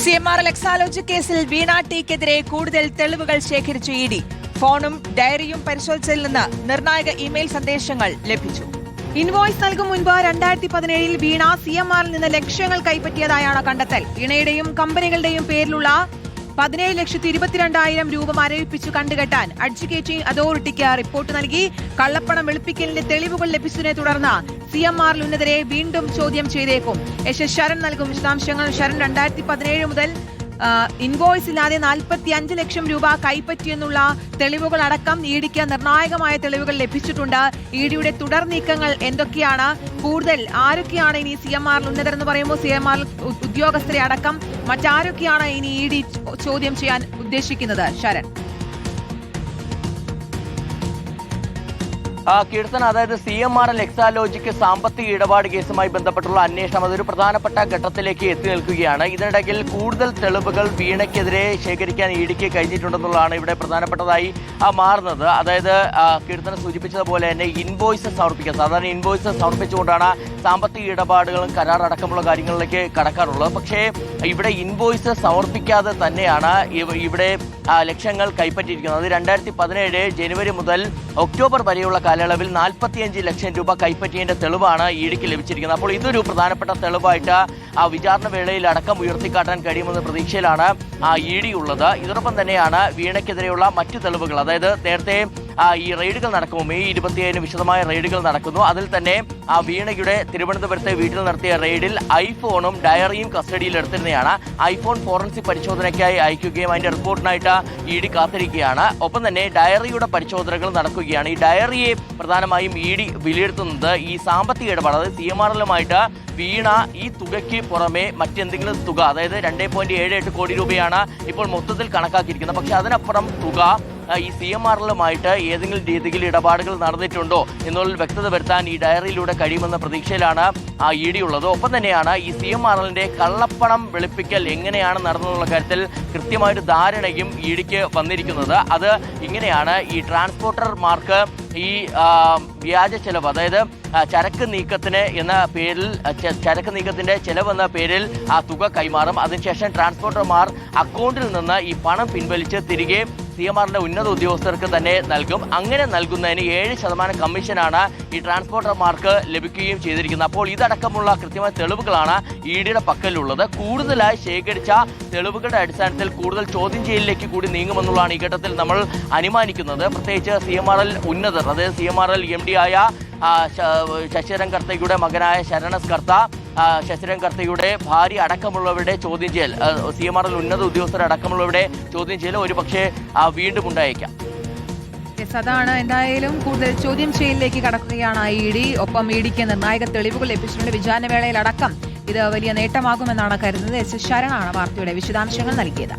CMRL Exalogic കേസിൽ വീണ ടിക്കെതിരെ കൂടുതൽ തെളിവുകൾ ശേഖരിച്ചു ഇഡി. ഫോണും ഡയറിയും പരിശോധിച്ചതിൽ നിന്ന് നിർണായക ഇമെയിൽ സന്ദേശങ്ങൾ ലഭിച്ചു. ഇൻവോയ്സ് നൽകും മുൻപ് 2017-ൽ വീണ CMRൽ നിന്ന് ലക്ഷ്യങ്ങൾ കൈപ്പറ്റിയതായാണ് കണ്ടെത്തൽ. വീണയുടെയും കമ്പനികളുടെയും പേരിലുള്ള 17,22,000 രൂപ മരവിപ്പിച്ചു കണ്ടുകെട്ടാൻ അഡ്ജുക്കേറ്റിംഗ് അതോറിറ്റിക്ക് റിപ്പോർട്ട് നൽകി. കള്ളപ്പണം വെളുപ്പിക്കലിന്റെ തെളിവുകൾ ലഭിച്ചതിനെ തുടർന്ന് CMRൽ ഉന്നതരെ വീണ്ടും ചോദ്യം ചെയ്തേക്കും. ശരൺ നൽകും വിശദാംശങ്ങൾ. ശരൺ, 2017 മുതൽ ഇൻവോയ്സ് ഇല്ലാതെ 45 ലക്ഷം രൂപ കൈപ്പറ്റിയെന്നുള്ള തെളിവുകൾ അടക്കം ഇഡിക്ക് നിർണായകമായ തെളിവുകൾ ലഭിച്ചിട്ടുണ്ട്. ഇഡിയുടെ തുടർ നീക്കങ്ങൾ എന്തൊക്കെയാണ്? കൂടുതൽ ആരൊക്കെയാണ് ഇനി CMRൽ ഉന്നതരെന്ന് പറയുമ്പോൾ CMRൽ ഉദ്യോഗസ്ഥരെ അടക്കം മറ്റാരൊക്കെയാണ് ഇനി ഇഡി ചോദ്യം ചെയ്യാൻ ഉദ്ദേശിക്കുന്നത്? ശരൺ. കീർത്തന, അതായത് CMRL എക്സാലോജിക്ക് സാമ്പത്തിക ഇടപാട് കേസുമായി ബന്ധപ്പെട്ടുള്ള അന്വേഷണം അതൊരു പ്രധാനപ്പെട്ട ഘട്ടത്തിലേക്ക് എത്തി നിൽക്കുകയാണ്. ഇതിനിടയിൽ കൂടുതൽ തെളിവുകൾ വീണയ്ക്കെതിരെ ശേഖരിക്കാൻ ഇഡിക്ക് കഴിഞ്ഞിട്ടുണ്ടെന്നുള്ളതാണ് ഇവിടെ പ്രധാനപ്പെട്ടതായി മാറുന്നത്. അതായത് കീർത്തന സൂചിപ്പിച്ചതുപോലെ തന്നെ ഇൻവോയ്സ് സമർപ്പിക്കുക, സാധാരണ ഇൻവോയ്സ് സമർപ്പിച്ചുകൊണ്ടാണ് സാമ്പത്തിക ഇടപാടുകളും കരാർ അടക്കമുള്ള കാര്യങ്ങളിലേക്ക് കടക്കാറുള്ളത്. പക്ഷേ ഇവിടെ ഇൻവോയ്സ് സമർപ്പിക്കാതെ തന്നെയാണ് ഇവിടെ ലക്ഷ്യങ്ങൾ കൈപ്പറ്റിയിരിക്കുന്നത്. അത് 2017 ജനുവരി മുതൽ ഒക്ടോബർ വരെയുള്ള കാലയളവിൽ 45 ലക്ഷം രൂപ കൈപ്പറ്റിയതിന്റെ തെളിവാണ് ഇഡിക്ക് ലഭിച്ചിരിക്കുന്നത്. അപ്പോൾ ഇതൊരു പ്രധാനപ്പെട്ട തെളിവായിട്ട് വിചാരണ വേളയിൽ അടക്കം ഉയർത്തിക്കാട്ടാൻ കഴിയുമെന്ന പ്രതീക്ഷയിലാണ് ഇഡി ഉള്ളത്. ഇതോടൊപ്പം തന്നെയാണ് വീണയ്ക്കെതിരെയുള്ള മറ്റു തെളിവുകൾ. അതായത് നേരത്തെ ഈ റെയ്ഡുകൾ നടക്കുമ്പോൾ മെയ് 27 വിശദമായ റെയ്ഡുകൾ നടക്കുന്നു. അതിൽ തന്നെ വീണയുടെ തിരുവനന്തപുരത്തെ വീട്ടിൽ നടത്തിയ റെയ്ഡിൽ ഐഫോണും ഡയറിയും കസ്റ്റഡിയിൽ എടുത്തിരുന്നതാണ്. ഐഫോൺ ഫോറൻസിക് പരിശോധനയ്ക്കായി അയക്കുകയും അതിന്റെ റിപ്പോർട്ടിനായിട്ട് ഇഡി കാത്തിരിക്കുകയാണ്. ഒപ്പം തന്നെ ഡയറിയുടെ പരിശോധനകൾ നടക്കുകയാണ്. ഈ ഡയറിയെ പ്രധാനമായും ഇഡി വിലയിരുത്തുന്നത് ഈ സാമ്പത്തിക ഇടപാട്, അതായത് CMRലുമായിട്ട് വീണ ഈ തുകയ്ക്ക് പുറമെ മറ്റെന്തെങ്കിലും തുക, അതായത് 2.78 കോടി രൂപയാണ് ഇപ്പോൾ മൊത്തത്തിൽ കണക്കാക്കിയിരിക്കുന്നത്. പക്ഷെ അതിനപ്പുറം തുക ഈ CMRലുമായിട്ട് ഏതെങ്കിലും രീതിയിൽ ഇടപാടുകൾ നടന്നിട്ടുണ്ടോ എന്നുള്ളതിൽ വ്യക്തത വരുത്താൻ ഈ ഡയറിയിലൂടെ കഴിയുമെന്ന പ്രതീക്ഷയിലാണ് ഇഡി ഉള്ളത്. ഒപ്പം തന്നെയാണ് ഈ CMRലിന്റെ കള്ളപ്പണം വെളുപ്പിക്കൽ എങ്ങനെയാണ് നടന്നതെന്നുള്ള കാര്യത്തിൽ കൃത്യമായൊരു ധാരണയും ഇഡിക്ക് വന്നിരിക്കുന്നത്. അത് ഇങ്ങനെയാണ്: ഈ ട്രാൻസ്പോർട്ടർമാർക്ക് ഈ വ്യാജ ചെലവ്, അതായത് ചരക്ക് നീക്കത്തിന് എന്ന പേരിൽ ചരക്ക് നീക്കത്തിന്റെ ചെലവ് എന്ന പേരിൽ ആ തുക കൈമാറും. അതിനുശേഷം ട്രാൻസ്പോർട്ടർമാർ അക്കൗണ്ടിൽ നിന്ന് ഈ പണം പിൻവലിച്ച് തിരികെ CMRന്റെ ഉന്നത ഉദ്യോഗസ്ഥർക്ക് തന്നെ നൽകും. അങ്ങനെ നൽകുന്നതിന് 7% കമ്മീഷനാണ് ഈ ട്രാൻസ്പോർട്ടർമാർക്ക് ലഭിക്കുകയും ചെയ്തിരിക്കുന്നത്. അപ്പോൾ ഇതടക്കമുള്ള കൃത്യമായ തെളിവുകളാണ് ഇഡിയുടെ പക്കലുള്ളത്. കൂടുതലായി ശേഖരിച്ച തെളിവുകളുടെ അടിസ്ഥാനത്തിൽ കൂടുതൽ ചോദ്യം ചെയ്യലിലേക്ക് കൂടി നീങ്ങുമെന്നുള്ളതാണ് ഈ ഘട്ടത്തിൽ നമ്മൾ അനുമാനിക്കുന്നത്. പ്രത്യേകിച്ച് CMRL ഉന്നതർ, അതായത് CMRL MD ആയ ശശിധരൻ കർത്തയുടെ മകനായ ശരണസ് കർത്ത, ശശിധരൻ കർത്തയുടെ ഭാര്യ അടക്കമുള്ളവരുടെ ചോദ്യം ചെയ്യൽ, CMRL ഉന്നത ഉദ്യോഗസ്ഥർ അടക്കമുള്ളവരുടെ ചോദ്യം ചെയ്യൽ ഒരുപക്ഷെ വീണ്ടും ഉണ്ടായേക്കാം. അതാണ് എന്തായാലും കൂടുതൽ ചോദ്യം ചെയ്യലിലേക്ക് കടക്കുകയാണ് ഇഡി. ഒപ്പം ഇഡിക്ക് നിർണായക തെളിവുകൾ ലഭിച്ചിട്ടുണ്ട്. വിചാരണ വേളയിൽ അടക്കം ഇത് വലിയ നേട്ടമാകുമെന്നാണ് കരുതുന്നത്. ശരണാണ് വാർത്തയുടെ വിശദാംശങ്ങൾ നൽകിയത്.